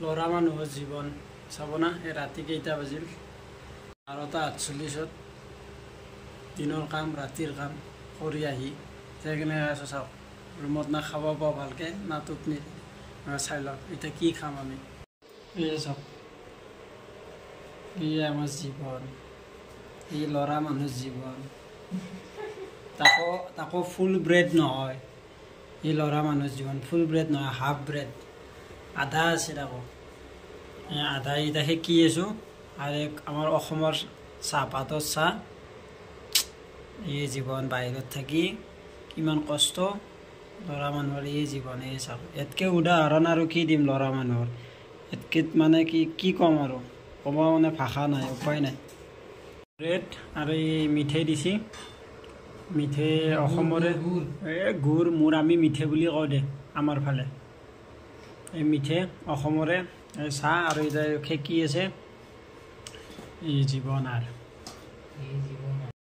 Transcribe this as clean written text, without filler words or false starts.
ল'ৰা মানুহৰ জীৱন চাব না। এই ৰাতি কেইটা বাজিল 12:48 দিনৰ কাম ৰাতিৰ কাম কৰি আহি যেনে আছোঁ চাওক ৰুমত না খাব পাওঁ ভালকৈ না টোপনি চাই লওক এতিয়া কি খাম আমি। এই চাওক এই আমাৰ জীৱন, এই ল'ৰা মানুহৰ জীৱন, তাকো ফুল ব্ৰেড নহয়। এই ল'ৰা মানুহৰ জীৱন ফুল ব্ৰেড নহয়, হাফ ব্ৰেড আধা আছে তাকো আধা এতিয়া সেকি আছোঁ। আৰু আমাৰ অসমৰ চাহপাতৰ চাহ। এই জীৱন বাহিৰত থাকি কিমান কষ্ট ল'ৰা মানুহৰ এই জীৱন। এই চাওক ইয়াতকৈ উদাহৰণ আৰু কি দিম ল'ৰা মানুহৰ, ইয়াতকৈ মানে কি ক'ম আৰু ক'ব মানে ভাষা নাই, উপায় নাই। ব্ৰেড আৰু এই মিঠেই দিছে, মিঠেই অসমৰে এই গুড় মোৰ আমি মিঠেই বুলি কওঁ দে আমাৰ ফালে। এই মিঠেই অসমৰে এই চাহ আৰু এতিয়া খেকি আছে। এই জীৱন আৰু